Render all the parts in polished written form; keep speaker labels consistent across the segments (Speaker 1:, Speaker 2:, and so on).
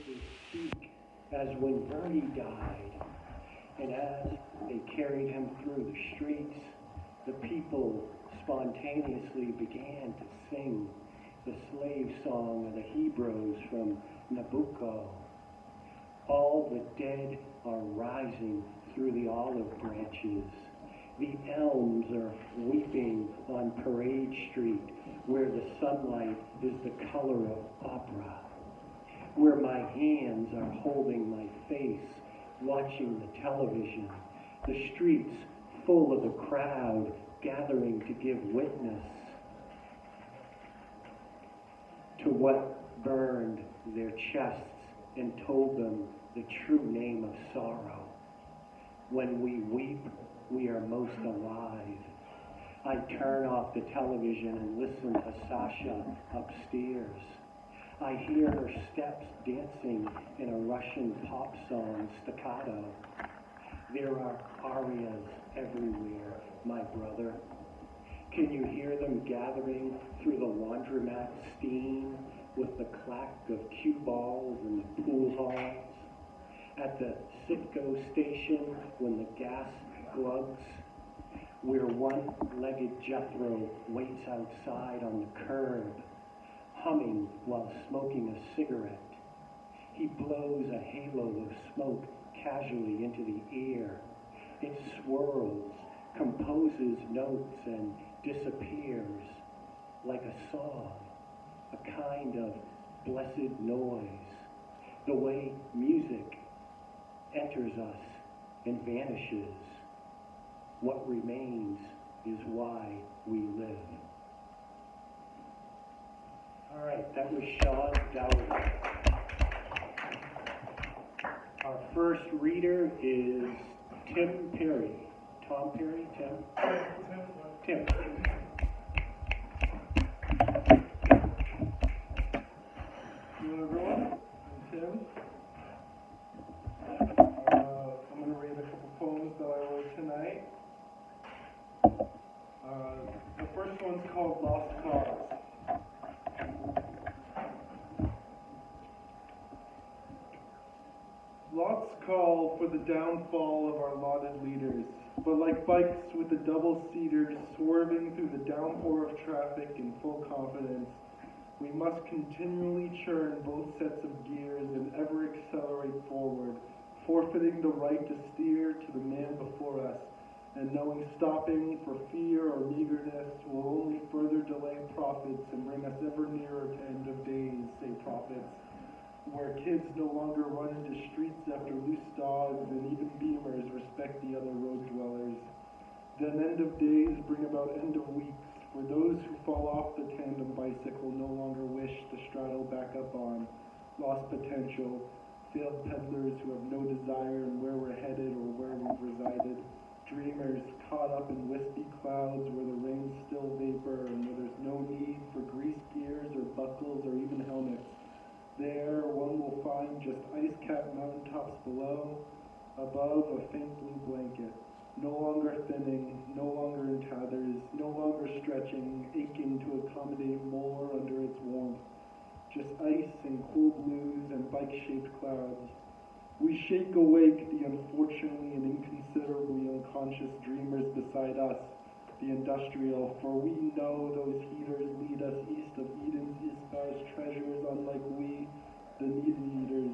Speaker 1: voices speak as when Bernie died, and as they carried him through the streets, the people spontaneously began to sing the slave song of the Hebrews from Nabucco. All the dead are rising through the olive branches. The elms are weeping on Parade Street, where the sunlight is the color of opera, where my hands are holding my face, watching the television, the streets full of the crowd gathering to give witness to what burned their chests and told them the true name of sorrow. When we weep, we are most alive. I turn off the television and listen to Sasha upstairs. I hear her steps dancing in a Russian pop song staccato. There are arias everywhere, my brother. Can you hear them gathering through the laundromat steam with the clack of cue balls in the pool halls? At the Citgo station when the gas glugs, where one-legged Jethro waits outside on the curb, humming while smoking a cigarette. He blows a halo of smoke casually into the air. It swirls, composes notes, and disappears like a song, a kind of blessed noise, the way music enters us and vanishes. What remains is why we live. All right, that was Sean Dowd. Our first reader is Tim Perry. Tom Perry? Tim? Tim.
Speaker 2: Hello everyone, I'm Tim. I'm going to read a couple poems that I wrote tonight. The first one's called Lost Cause. Lots call for the downfall of our lauded leaders, but like bikes with the double-seaters swerving through the downpour of traffic in full confidence, we must continually churn both sets of gears and ever accelerate forward, forfeiting the right to steer to the man before us, and knowing stopping for fear or meagerness will only further delay profits and bring us ever nearer to end of days, say prophets, where kids no longer run into streets after loose dogs and even beamers respect the other road dwellers. Then end of days bring about end of weeks, for those who fall off the tandem bicycle no longer wish to straddle back up on, lost potential, failed peddlers who have no desire in where we're headed or where we've resided, dreamers caught up in wispy clouds where the rain's still vapor and where there's no need for greased gears or buckles or even helmets. There one will find just ice-capped mountaintops below, above a faint blue blanket, no longer thinning, no longer in tatters, no longer stretching, aching to accommodate more under its warmth, just ice and cool blues and bike-shaped clouds. We shake awake the unfortunately and inconsiderably unconscious dreamers beside us, the industrial, for we know those heaters lead us east of Eden's Ispar's treasures, unlike we, the needed eaters,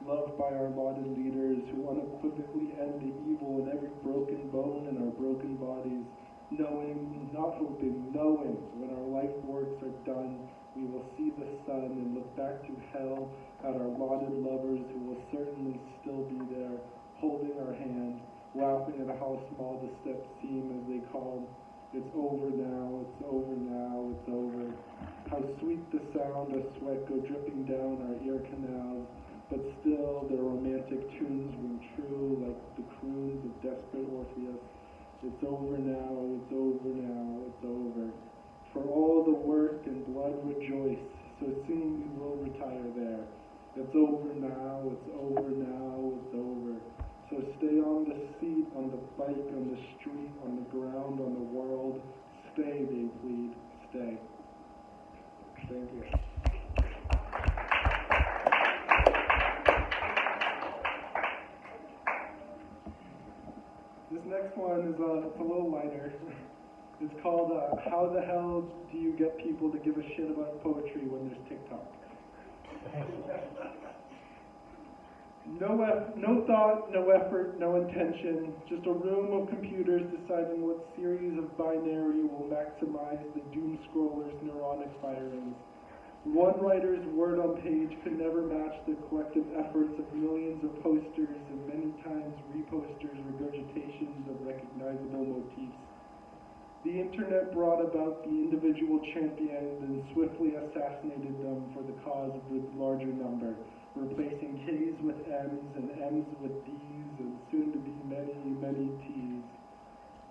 Speaker 2: loved by our lauded leaders, who unequivocally end the evil in every broken bone in our broken bodies, knowing, not hoping, knowing, when our life works are done, we will see the sun and look back to hell at our lauded lovers who will certainly still be there, holding our hand, laughing at how small the steps seem as they call, "It's over now, it's over now, it's over." How sweet the sound of sweat go dripping down our ear canals, but still their romantic tunes ring true like the croons of desperate Orpheus. It's over now, it's over now, it's over. For all the work and blood rejoice, so soon we will retire there. It's over now, it's over now, it's over. So stay on the seat, on the bike, on the street, on the ground, on the world. Stay, they plead, stay. Thank you. it's a little lighter. It's called How the Hell Do You Get People to Give a Shit About Poetry When There's TikTok? No thought, no effort, no intention, just a room of computers deciding what series of binary will maximize the doom scroller's neuronic firings. One writer's word on page could never match the collective efforts of millions of posters and many times reposters' regurgitations of recognizable motifs. The internet brought about the individual champions and swiftly assassinated them for the cause of the larger number, replacing K's with M's and M's with D's and soon to be many, many T's.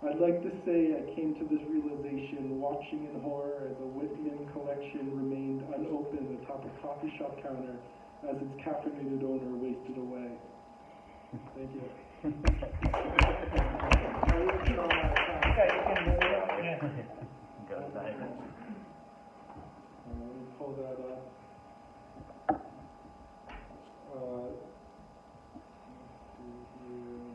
Speaker 2: I'd like to say I came to this realization watching in horror as a Whitman collection remained unopened atop a coffee shop counter as its caffeinated owner wasted away. Thank you. Let me pull that up. Let's see here.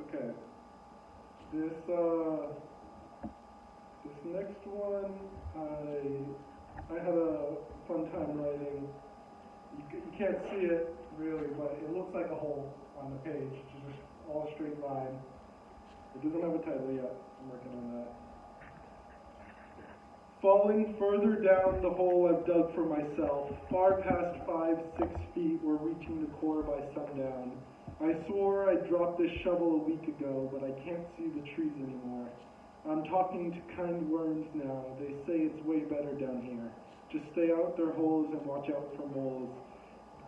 Speaker 2: Okay. This next one, I had a fun time writing. You can't see it really, but it looks like a hole on the page. It's just all a straight line. It doesn't have a title yet. I'm working on that. Falling further down the hole I've dug for myself, far past 5-6 feet, we're reaching the core by sundown. I swore I'd dropped this shovel a week ago, but I can't see the trees anymore. I'm talking to kind worms now. They say it's way better down here. Just stay out their holes and watch out for moles.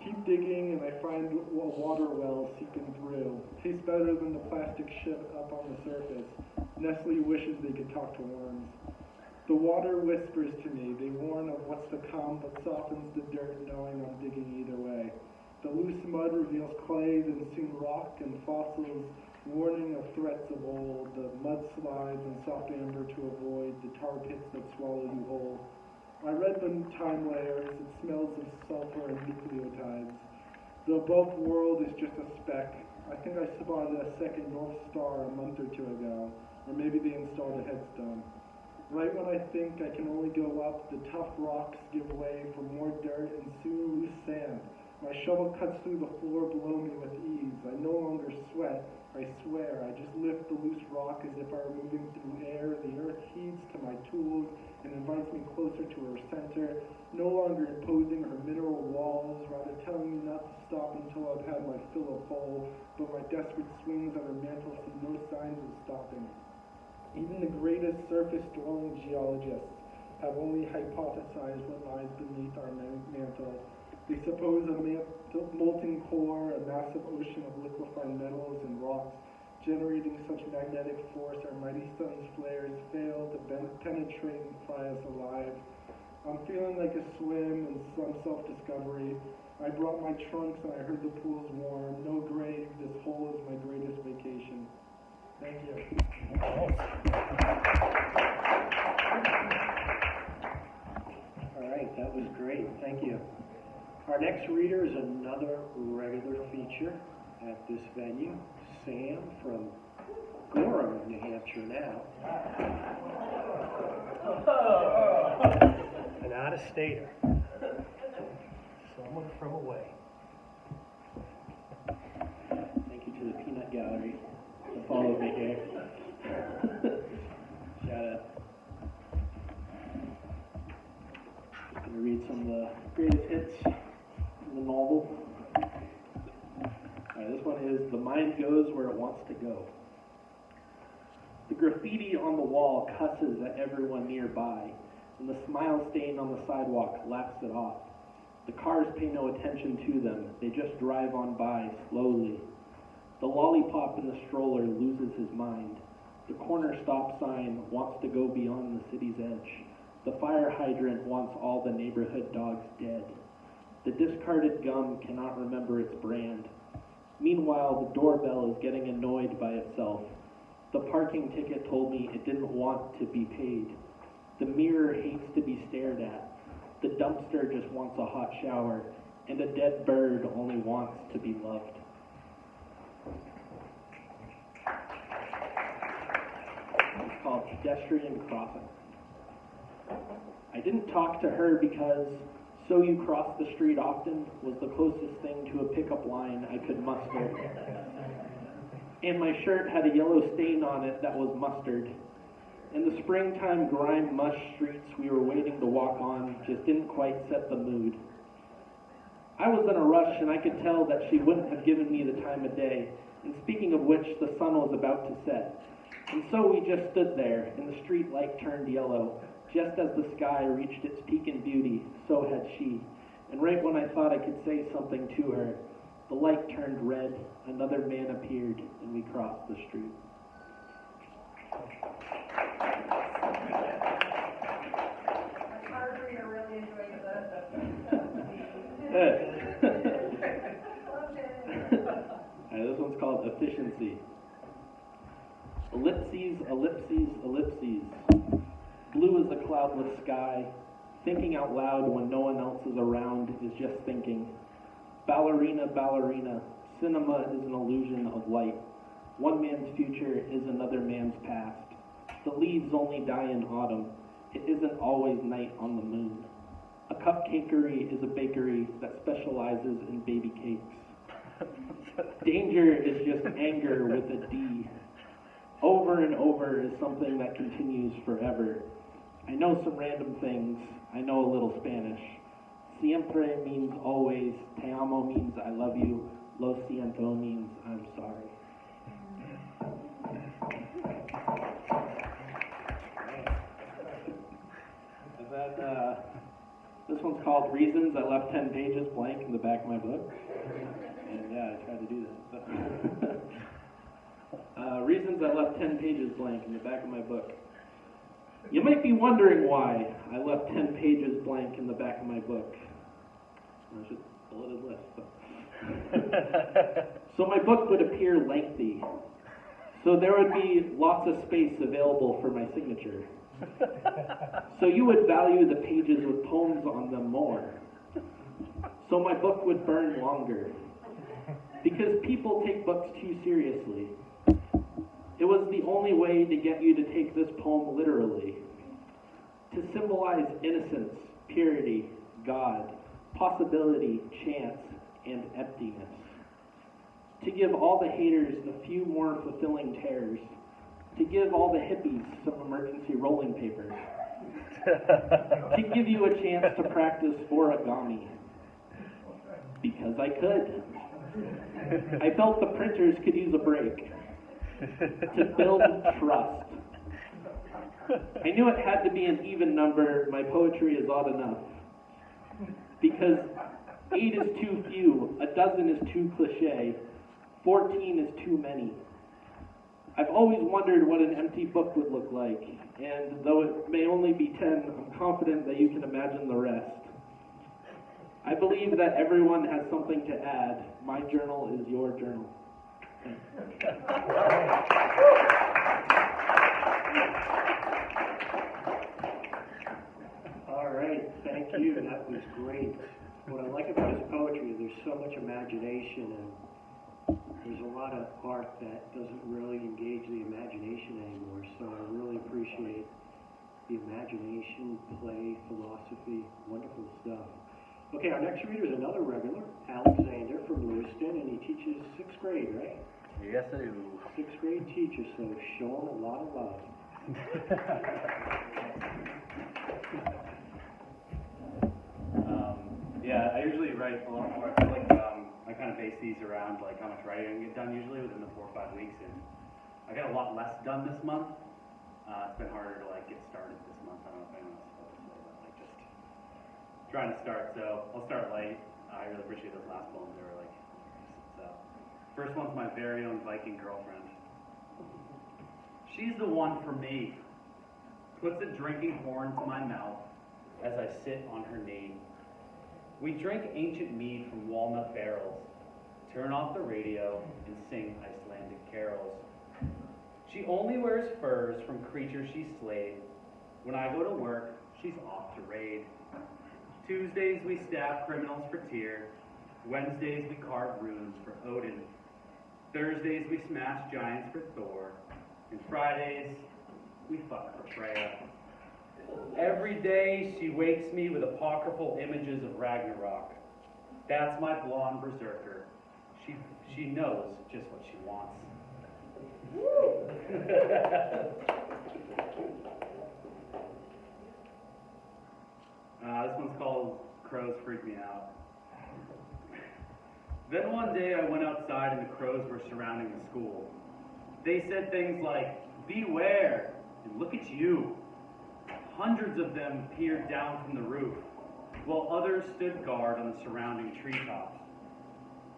Speaker 2: Keep digging and I find a water well seeping through. Tastes better than the plastic shit up on the surface. Nestle wishes they could talk to worms. The water whispers to me. They warn of what's to come, but softens the dirt knowing I'm digging either way. The loose mud reveals clay, then soon rock and fossils, warning of threats of old. The mud slides and soft amber to avoid the tar pits that swallow you whole. I read the time layers. It smells of sulfur and nucleotides. The above world is just a speck. I think I spotted a second North Star a month or two ago, or maybe they installed a headstone. Right when I think I can only go up, the tough rocks give way for more dirt and soon loose sand. My shovel cuts through the floor below me with ease. I no longer sweat, I swear. I just lift the loose rock as if I were moving through air. The earth heaves to my tools and invites me closer to her center, no longer imposing her mineral walls, rather telling me not to stop until I've had my fill of coal, but my desperate swings on her mantle see no signs of stopping. Even the greatest surface-dwelling geologists have only hypothesized what lies beneath our mantle. They suppose a molten core, a massive ocean of liquefied metals and rocks, generating such magnetic force our mighty sun's flares fail to penetrate and fry us alive. I'm feeling like a swim and some self-discovery. I brought my trunks and I heard the pools warm. No grave, this hole is my greatest vacation. Thank you.
Speaker 1: All right, that was great. Thank you. Our next reader is another regular feature at this venue, Sam from Gorham, New Hampshire now. An out-of-stater. Someone from away. Thank you to the Peanut Gallery to follow me here. Shout out. Just going to read some of the greatest hits the novel. This one is The Mind Goes Where It Wants to Go. The graffiti on the wall cusses at everyone nearby, and the smile stain on the sidewalk laughs it off. The cars pay no attention to them, they just drive on by slowly. The lollipop in the stroller loses his mind. The corner stop sign wants to go beyond the city's edge. The fire hydrant wants all the neighborhood dogs dead. The discarded gum cannot remember its brand. Meanwhile, the doorbell is getting annoyed by itself.
Speaker 3: The parking ticket told me it didn't want to be paid. The mirror hates to be stared at. The dumpster just wants a hot shower, and a dead bird only wants to be loved. It's called Pedestrian Crossing. I didn't talk to her because "so you cross the street often" was the closest thing to a pickup line I could muster. And my shirt had a yellow stain on it that was mustard. And the springtime grime mush streets we were waiting to walk on just didn't quite set the mood. I was in a rush, and I could tell that she wouldn't have given me the time of day, and speaking of which, the sun was about to set. And so we just stood there, and the street light turned yellow. Just as the sky reached its peak in beauty, so had she. And right when I thought I could say something to her, the light turned red, another man appeared, and we crossed the street.
Speaker 4: Margarita really enjoyed
Speaker 3: This one's called Efficiency. Ellipses, ellipses, ellipses. Blue is a cloudless sky. Thinking out loud when no one else is around is just thinking. Ballerina, ballerina. Cinema is an illusion of light. One man's future is another man's past. The leaves only die in autumn. It isn't always night on the moon. A cupcakery is a bakery that specializes in baby cakes. Danger is just anger with a D. Over and over is something that continues forever. I know some random things. I know a little Spanish. Siempre means always. Te amo means I love you. Lo siento means I'm sorry. This one's called Reasons. I left 10 pages blank in the back of my book. And yeah, I tried to do that. So. Reasons I left 10 pages blank in the back of my book. You might be wondering why I left 10 pages blank in the back of my book. It's just a bulleted list. So my book would appear lengthy. So there would be lots of space available for my signature. So you would value the pages with poems on them more. So my book would burn longer. Because people take books too seriously. It was the only way to get you to take this poem literally. To symbolize innocence, purity, God, possibility, chance, and emptiness. To give all the haters a few more fulfilling tears. To give all the hippies some emergency rolling papers. To give you a chance to practice origami. Because I could. I felt the printers could use a break. To build trust. I knew it had to be an even number. My poetry is odd enough. Because 8 is too few, a dozen is too cliche, 14 is too many. I've always wondered what an empty book would look like, and though it may only be 10, I'm confident that you can imagine the rest. I believe that everyone has something to add. My journal is your journal.
Speaker 1: All right, thank you. That was great. What I like about his poetry is there's so much imagination, and there's a lot of art that doesn't really engage the imagination anymore. So I really appreciate the imagination, play, philosophy, wonderful stuff. Okay, our next reader is another regular, Alexander from Lewiston, and he teaches 6th grade, right?
Speaker 5: Yes, I do.
Speaker 1: 6th grade teacher, so show him a lot of love.
Speaker 5: Yeah, I usually write a lot more. I feel like I kind of base these around like how much writing I can get done usually within the 4 or 5 weeks, and I got a lot less done this month. It's been harder to like get started this month. I don't know if anyone else felt this way, but like just trying to start. So I'll start light. I really appreciate those last poems. They were like so. First one's my very own Viking girlfriend. She's the one for me. Puts a drinking horn to my mouth as I sit on her knee. We drink ancient mead from walnut barrels, turn off the radio, and sing Icelandic carols. She only wears furs from creatures she slayed. When I go to work, she's off to raid. Tuesdays we stab criminals for Tyr. Wednesdays we carve runes for Odin. Thursdays we smash giants for Thor. And Fridays we fuck for Freya. Every day she wakes me with apocryphal images of Ragnarok. That's my blonde berserker. She knows just what she wants. This one's called Crows Freak Me Out. Then one day I went outside and the crows were surrounding the school. They said things like, "Beware," and "Look at you." Hundreds of them peered down from the roof, while others stood guard on the surrounding treetops.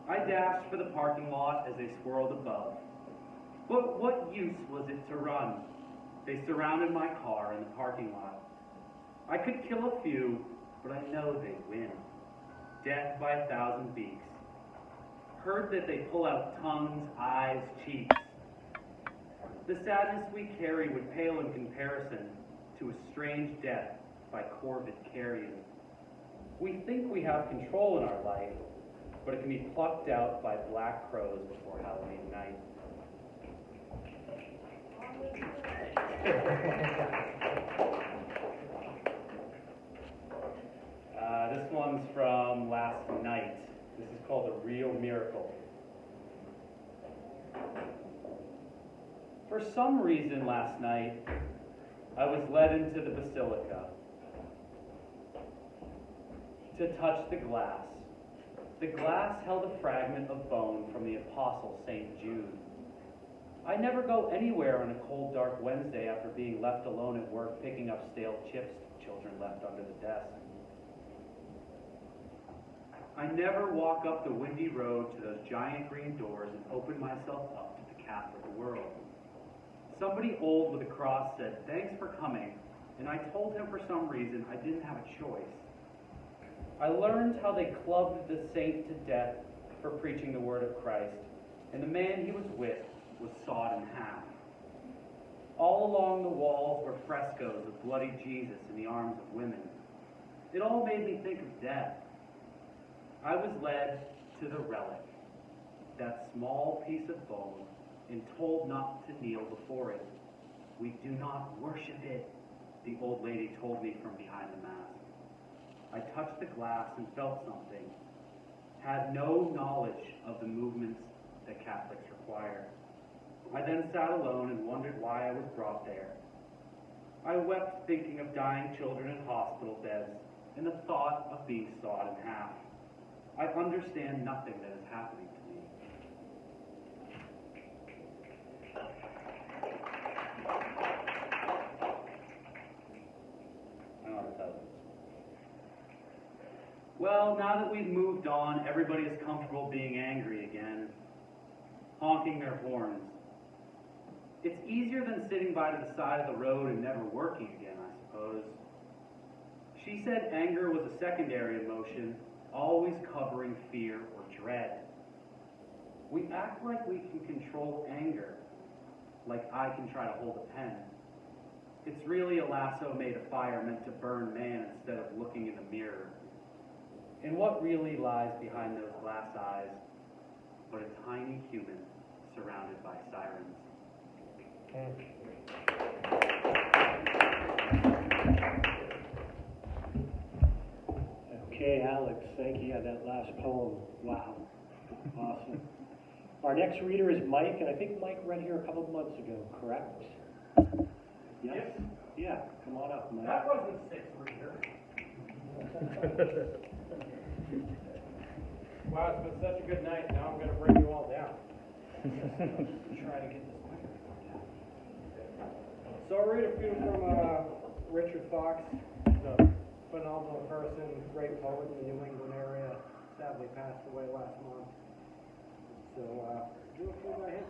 Speaker 5: I dashed for the parking lot as they swirled above. But what use was it to run? They surrounded my car in the parking lot. I could kill a few, but I know they win. Death by 1,000 beaks. Heard that they pull out tongues, eyes, cheeks. The sadness we carry would pale in comparison to a strange death by corvid carrion. We think we have control in our life, but it can be plucked out by black crows before Halloween night. This one's from last night. This is called A Real Miracle. For some reason last night, I was led into the basilica to touch the glass. The glass held a fragment of bone from the Apostle St. Jude. I never go anywhere on a cold, dark Wednesday after being left alone at work picking up stale chips children left under the desk. I never walk up the windy road to those giant green doors and open myself up to the Catholic world. Somebody old with a cross said, "Thanks for coming," and I told him for some reason I didn't have a choice. I learned how they clubbed the saint to death for preaching the word of Christ, and the man he was with was sawed in half. All along the walls were frescoes of bloody Jesus in the arms of women. It all made me think of death. I was led to the relic, that small piece of bone, and told not to kneel before it. "We do not worship it," the old lady told me from behind the mask. I touched the glass and felt something. Had no knowledge of the movements that Catholics require. I then sat alone and wondered why I was brought there. I wept thinking of dying children in hospital beds and the thought of being sawed in half. I understand nothing that is happening to me. I don't know how to tell this. Well, now that we've moved on, everybody is comfortable being angry again, honking their horns. It's easier than sitting by to the side of the road and never working again, I suppose. She said anger was a secondary emotion, always covering fear or dread. We act like we can control anger, like I can try to hold a pen. It's really a lasso made of fire meant to burn man instead of looking in the mirror. And what really lies behind those glass eyes but a tiny human surrounded by sirens?
Speaker 1: Okay, Alex, thank you. Yeah, that last poem, wow, awesome. Our next reader is Mike, and I think Mike read here a couple of months ago, correct? Yes?
Speaker 4: Yep.
Speaker 1: Yeah, come on up, Mike.
Speaker 4: That wasn't sixth reader. Wow, it's been such a good night. Now I'm going to bring you all down. Try to get this microphone down. So I'll read a few from Richard Fox. He's a phenomenal person, great poet in the New England area. Sadly passed away last month. So do a few by him.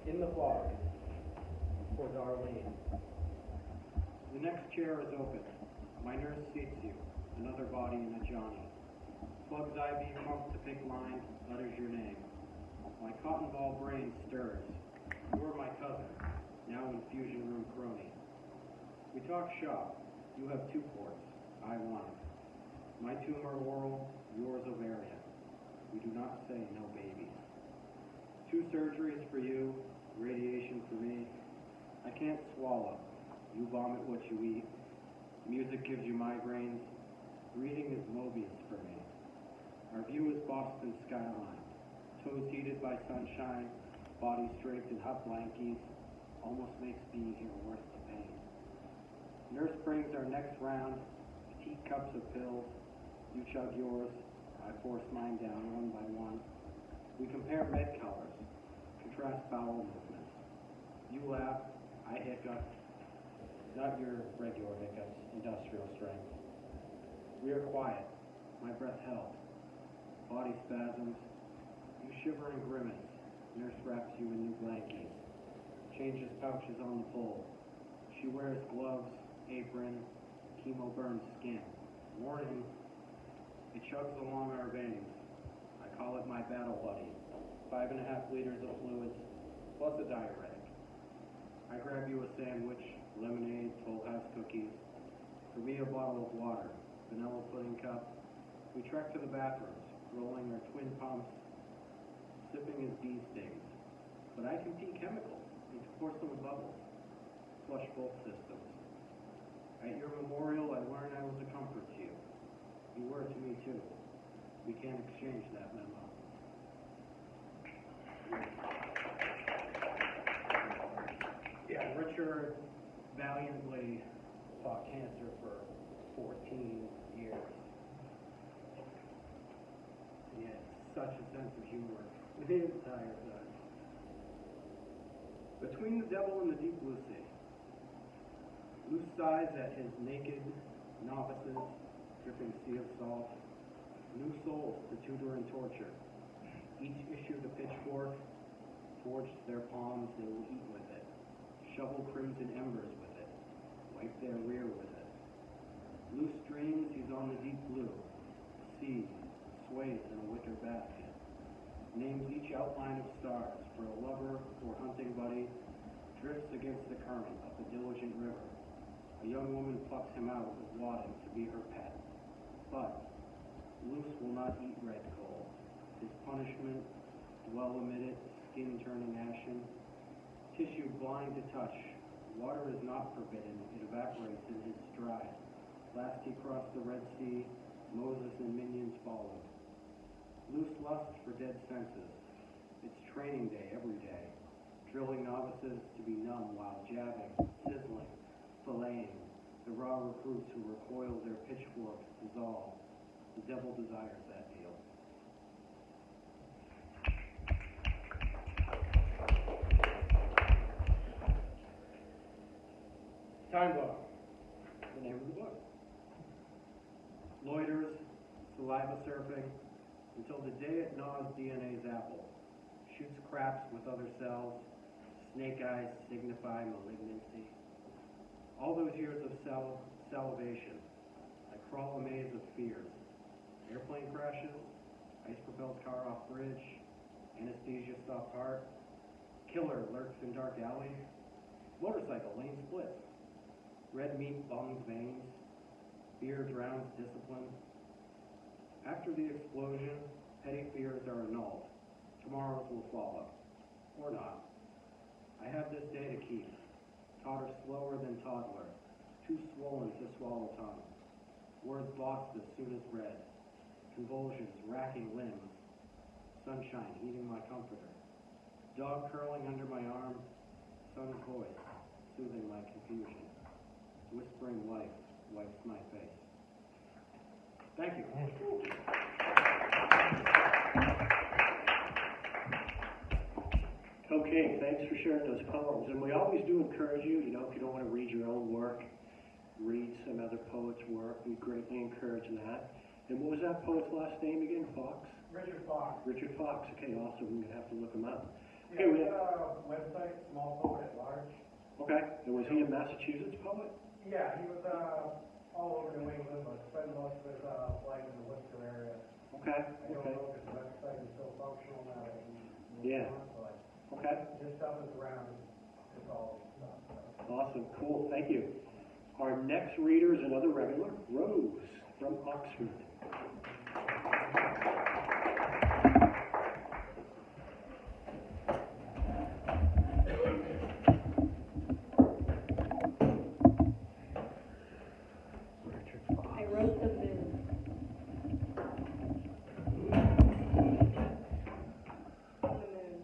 Speaker 4: In the fog, for Darlene.
Speaker 1: The next chair is open. My nurse seats you.
Speaker 4: another body in a Johnny. Plugs IV pump to pick line, utters your name. My cotton ball brain stirs. You are my cousin, now infusion room crony. We talk shop. You have 2 ports, I 1. My tumor oral, yours ovarian. We do not say no babies. 2 surgeries for you, radiation for me. I can't swallow. You vomit what you eat. Music gives you migraines. Reading is Mobius for me. Our view is Boston skyline. Toes heated by sunshine, body draped in hot blankies. Almost makes being here worth the pain. Nurse brings our next round, petite cups of pills. You chug yours, I force mine down one by one. We compare med colors, contrast bowel movements. You laugh, I hiccup. Not your regular hiccups, industrial strength. We are quiet, my breath held. Body spasms, you shiver and grimace. Nurse wraps you in new blankies. Changes pouches on the pole. She wears gloves, apron, chemo burned skin. Warning, it chugs along our veins. I call it my battle buddy. 5.5 liters of fluids, plus a diuretic. I grab you a sandwich, lemonade, Toll House cookies. For me, a bottle of water, vanilla pudding cup. We trek to the bathrooms, rolling our twin pumps, sipping as bee stings. But I can pee chemicals into porcelain bubbles, flush both systems. At your memorial, I learned I was a comfort to you. You were to me too. We can't exchange that memo. Yeah, Richard valiantly fought cancer for 14 years. He had such a sense of humor with his entire life. Between the devil and the deep blue sea, Loose sighs at his naked novices, dripping sea of salt. New souls to tutor and torture. Each issued a pitchfork, forged their palms, they will eat with it. Shovel crimson embers with it. Wipe their rear with it. Loose dreams, he's on the deep blue. Sea sways in a wicker basket. Names each outline of stars for a lover or hunting buddy. Drifts against the current of the diligent river. A young woman plucks him out with wadding to be her pet. But Loose will not eat red coal. His punishment, dwell amid it, skin turning ashen. Tissue blind to touch. Water is not forbidden, it evaporates in his stride. Last he crossed the Red Sea, Moses and minions followed. Loose lusts for dead senses. It's training day every day. Drilling novices to be numb while jabbing, sizzling, filleting. The raw recruits who recoil their pitchforks dissolve. The devil desires that deal. Time Book. The name of the book. Loiters, saliva surfing, until the day it gnaws DNA's apple. Shoots craps with other cells. Snake eyes signify malignancy. All those years of salivation, I crawl a maze of fears. Airplane crashes, ice propels car off bridge, anesthesia stops heart, killer lurks in dark alleys, motorcycle lane splits, red meat bungs veins, fear drowns discipline. After the explosion, petty fears are annulled. Tomorrows will follow, or not. I have this day to keep. Totter slower than toddler, too swollen to swallow tongue. Words lost as soon as read. Convulsions racking limbs. Sunshine heating my comforter. Dog curling under my arm. Son's voice soothing my confusion. Whispering life wipes my face. Thank you.
Speaker 1: Okay, thanks for sharing those poems. And we always do encourage you, if you don't want to read your own work, read some other poets' work. We greatly encourage that. And what was that poet's last name again? Fox?
Speaker 4: Richard Fox.
Speaker 1: Richard Fox. Okay, awesome. We're going to have to look him up.
Speaker 4: Yeah,
Speaker 1: Okay,
Speaker 4: we have a website, Small Poet at Large.
Speaker 1: Okay, and was he a Massachusetts poet?
Speaker 4: Yeah, he was all over New England, but spend most of his life in the Worcester area.
Speaker 1: Okay,
Speaker 4: I don't
Speaker 1: okay,
Speaker 4: know if his website is still functional now that he's moved
Speaker 1: Yeah.
Speaker 4: on, but
Speaker 1: okay.
Speaker 4: his stuff is around, it's all stuff. So.
Speaker 1: Awesome, cool, thank you. Our next reader is another regular, Rose from Oxford.
Speaker 6: I wrote the moon. The moon.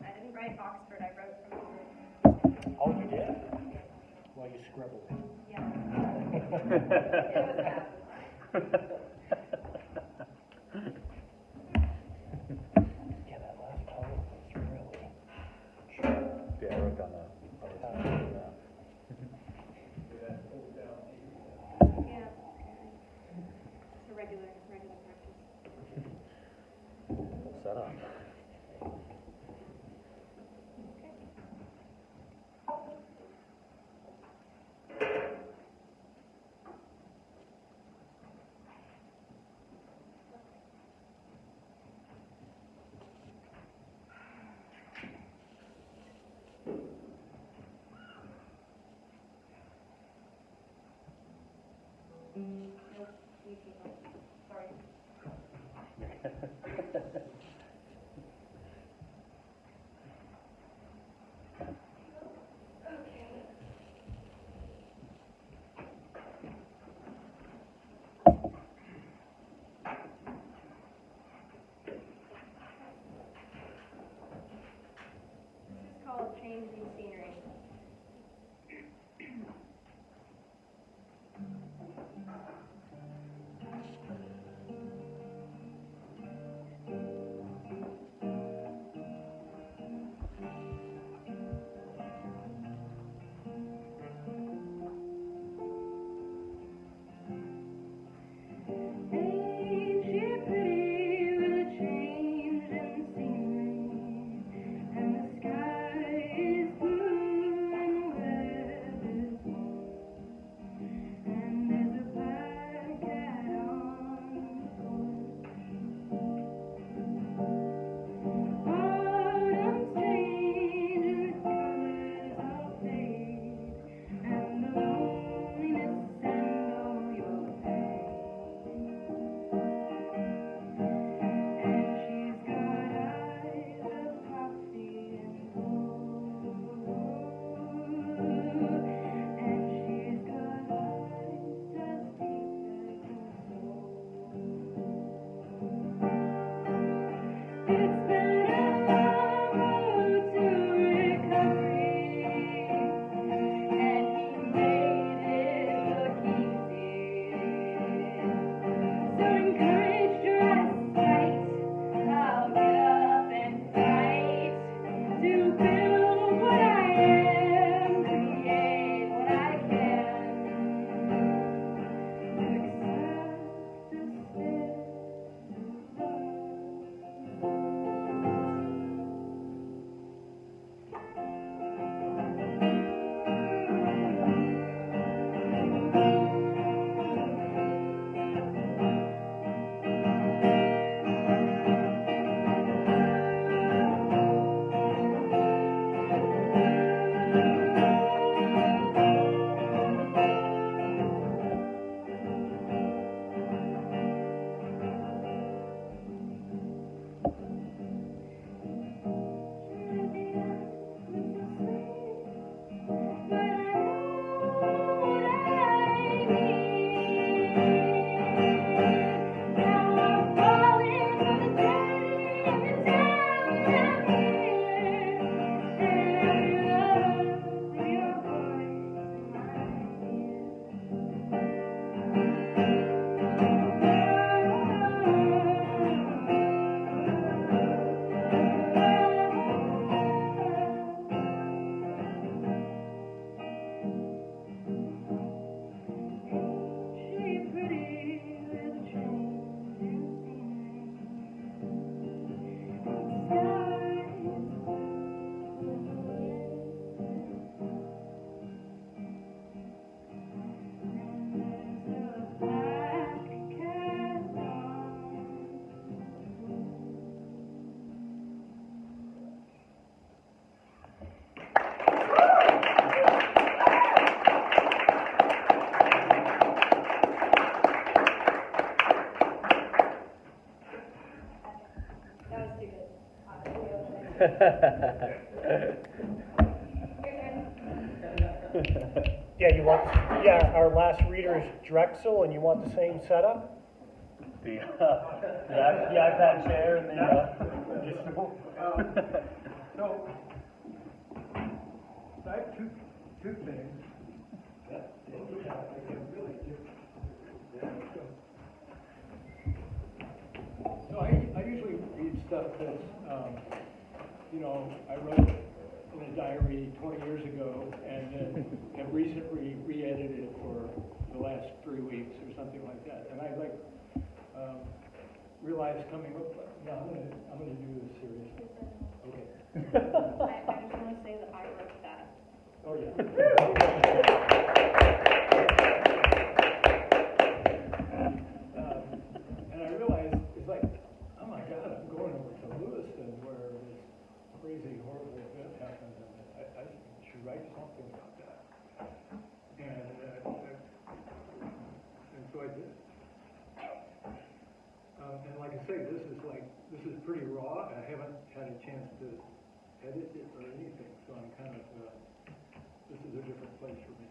Speaker 6: I didn't write Oxford, I wrote from the moon.
Speaker 7: Oh, you did? Well, you scribbled it.
Speaker 6: Yeah. It was bad.
Speaker 7: Yeah, that last poem was really.
Speaker 8: Yeah, I wrote down that.
Speaker 6: Yeah. It's a regular practice.
Speaker 8: Set up.
Speaker 6: Nope, you can go. Sorry. This is called Changing Scenery. Ain't she pretty with a change in scenery? And the sky is blue
Speaker 7: Yeah, our last reader is Drexel, and you want the same setup?
Speaker 8: The iPad chair and the,
Speaker 9: So, I have two things. So I usually read stuff that's, I wrote in a diary 20 years ago and then have recently re-edited it for the last 3 weeks or something like that. And I realized coming up, no, I'm gonna do this seriously. Okay.
Speaker 6: I just want to say that I wrote that.
Speaker 9: Oh, yeah. And I realized, it's like, oh my God, I'm going over to Lewiston where this crazy, horrible event happened, and I should write something about that. And so I did. And like I say, this is pretty raw. I haven't had a chance to edit it or anything, so I'm kind of, this is a different place for me.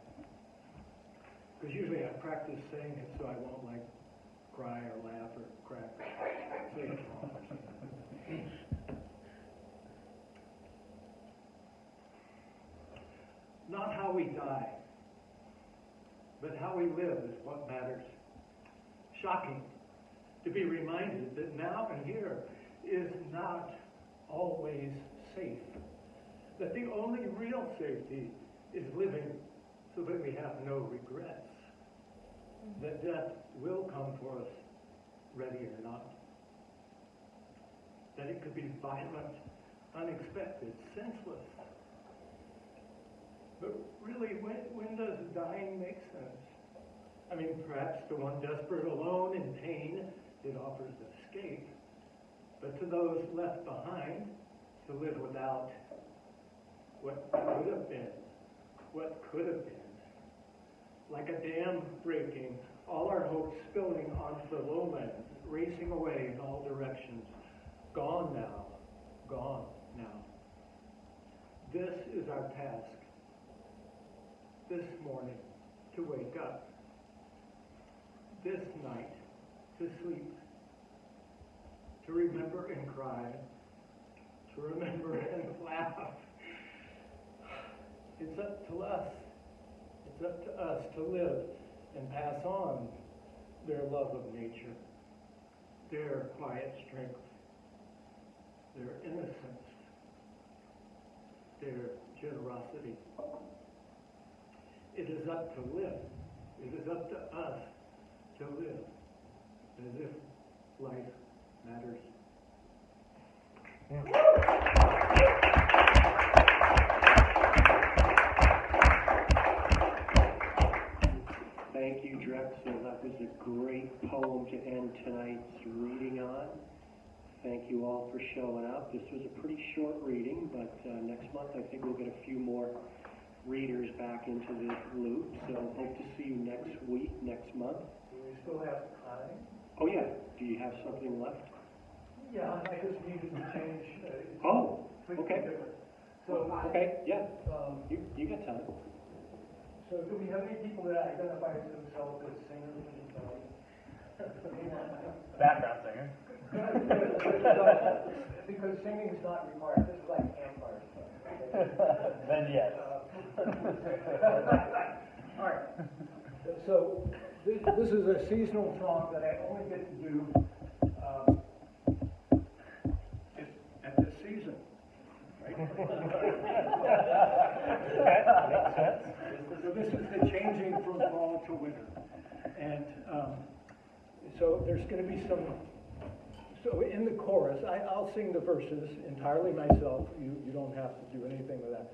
Speaker 9: Because usually I practice saying it so I won't like cry or laugh or crack or say it wrong or something. Not how we die, but how we live is what matters. Shocking to be reminded that now and here is not always safe. That the only real safety is living so that we have no regrets. That death will come for us, ready or not. That it could be violent, unexpected, senseless. But really, when does dying make sense? I mean, perhaps to one desperate, alone, in pain, it offers escape. But to those left behind, to live without what could have been, what could have been. Like a dam breaking, all our hopes spilling onto the lowlands, racing away in all directions. Gone now, gone now. This is our task. This morning, to wake up. This night, to sleep. To remember and cry. To remember and laugh. It's up to us. It's up to us to live and pass on their love of nature, their quiet strength, their innocence, their generosity. It is up to live. It is up to us to live as if life matters.
Speaker 1: Thank you, Drexel. That was a great poem to end tonight's reading on. Thank you all for showing up. This was a pretty short reading, but next month I think we'll get a few more readers back into the loop. So hope to see you next week, next month.
Speaker 9: Do we still have time?
Speaker 1: Oh yeah, do you have something left?
Speaker 9: Yeah, I just needed to change.
Speaker 1: Oh, okay.
Speaker 9: Different. So,
Speaker 1: Okay, yeah, you got time.
Speaker 9: So do we have any people that identify themselves as singers?
Speaker 8: background singer.
Speaker 9: Because singing is not required. This is like campfire stuff.
Speaker 8: Then yes.
Speaker 9: All right. So this is a seasonal song that I only get to do at this season. Right?
Speaker 7: Makes sense.
Speaker 9: So this is the changing from fall to winter. And so there's going to be some, so in the chorus, I'll sing the verses entirely myself. You don't have to do anything with that.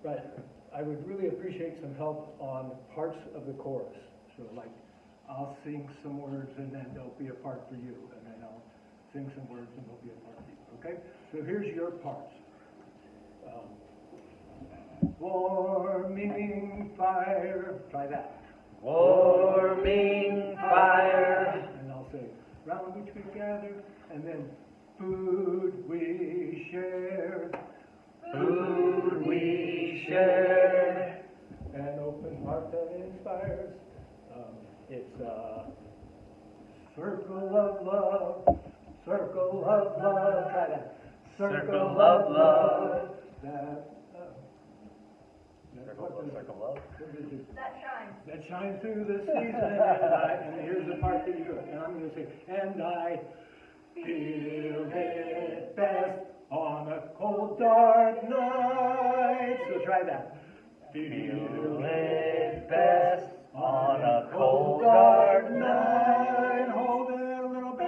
Speaker 9: But I would really appreciate some help on parts of the chorus. So like, I'll sing some words and then there'll be a part for you. And then I'll sing some words and there'll be a part for you. Okay? So here's your parts. Warming fire, try that.
Speaker 8: Warming fire.
Speaker 9: And I'll say, round which we gather, and then food we share,
Speaker 8: food we share.
Speaker 9: An open heart that inspires. It's a circle of love, circle of love, try that.
Speaker 8: Circle of love.
Speaker 9: That,
Speaker 8: Circle of love.
Speaker 6: That shines.
Speaker 9: that shines through the season, and here's the part that you do it, and I'm gonna say, and I feel it best on a cold, dark night. So try that.
Speaker 8: Feel it best on a
Speaker 9: cold,
Speaker 8: cold, dark
Speaker 9: night.
Speaker 8: night.
Speaker 9: Hold it a little bit.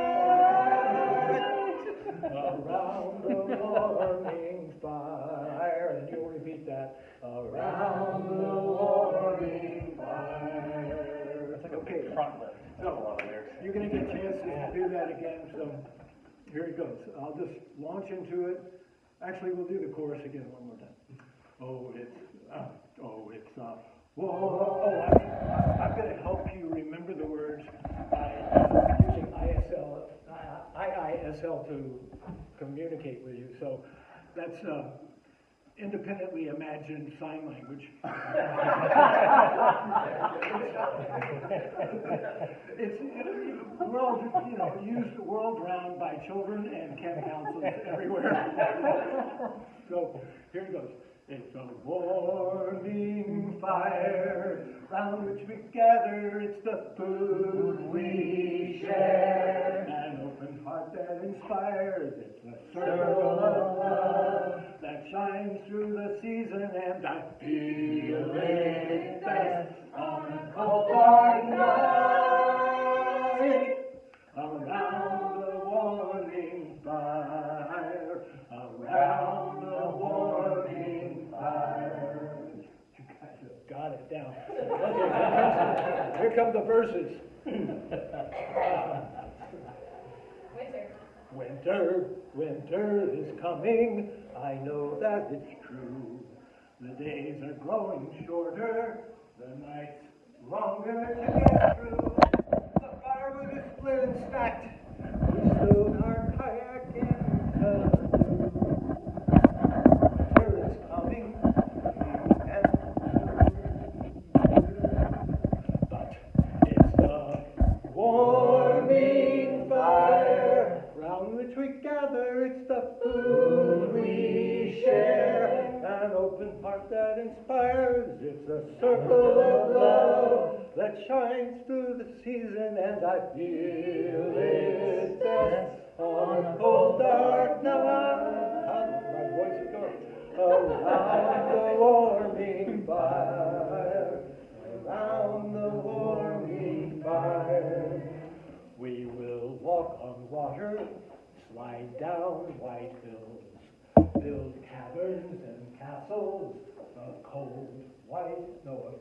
Speaker 9: Around the warming fire, and you'll repeat that. Around the warming fire.
Speaker 8: That's like a
Speaker 9: Okay.
Speaker 8: front lift. That's a lot of lyrics.
Speaker 9: You're gonna get chances to do that again, so here it goes. I'll just launch into it. Actually, we'll do the chorus again one more time. I'm gonna help you remember the words by using IISL to communicate with you. So that's independently imagined sign language. It's used world round by children and camp counselors everywhere. So here it goes. It's a warming fire round which we gather. It's the food we share. An open heart that inspires. It's a circle of love that shines through the season, and I feel it best on a cold, dark night. Around the warming fire, around the warming fire. You guys have got it down. Okay, here come the verses.
Speaker 6: Winter.
Speaker 9: Winter is coming, I know that it's true. The days are growing shorter, the nights longer to get through. The firewood is split and stacked, we stowed our kayak in the winter is coming, and but it's the warming fire round which we gather. It's the food we share, an open heart that inspires. It's a circle of love that shines through the season, and I feel it best on a cold, dark night. My voice is going. Around the warming fire, around the warming fire. We will walk on water, slide down white hills, build caverns and castles, a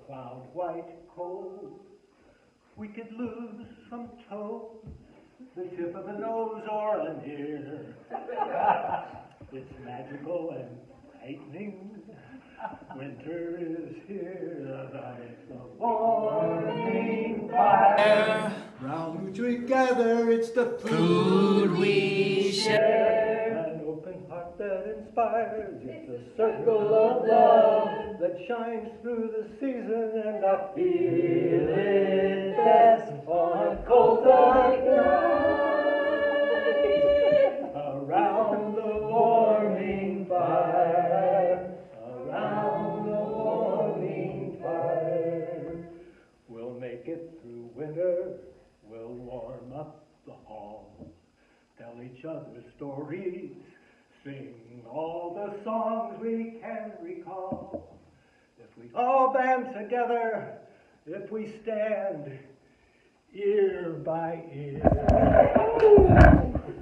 Speaker 9: cloud white cold. We could lose some toe, the tip of a nose or an ear. It's magical and frightening. Winter is here, but it's a warming fire. Round which we gather, it's the food we share. An open heart that inspires. It's a circle of love that shines through the season, and I feel it best on a cold, dark night. Around the warming fire. Around the warming fire. We'll make it through winter. We'll warm up the hall, tell each other stories, sing all the songs we can recall. If we all band together, if we stand ear by ear,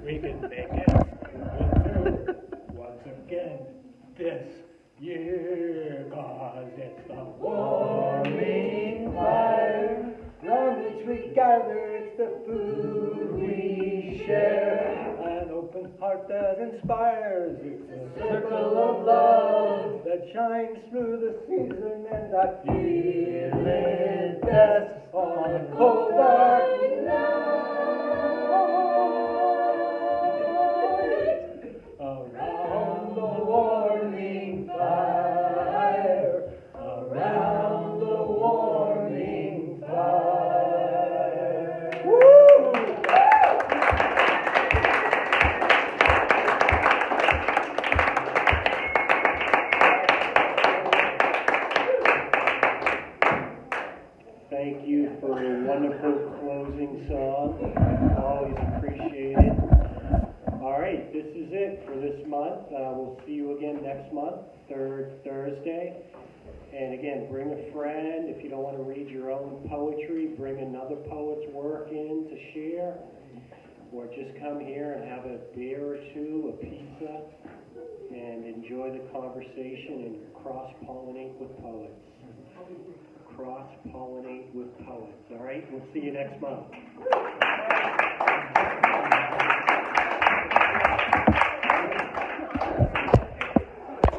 Speaker 9: we can make it through winter once again this year, 'cause it's the warming fire round which we gather. It's the food we share, an open heart that inspires. It's a circle of love that shines through the season, and I feel it best on a cold, dark night. Around the warming
Speaker 1: Wonderful closing song. Always appreciated. All right, this is it for this month. We'll see you again next month, third Thursday. And again, bring a friend. If you don't want to read your own poetry, bring another poet's work in to share. Or just come here and have a beer or two, a pizza, and enjoy the conversation and cross-pollinate with poets. Cross-pollinate with poets. All right, we'll see you next month.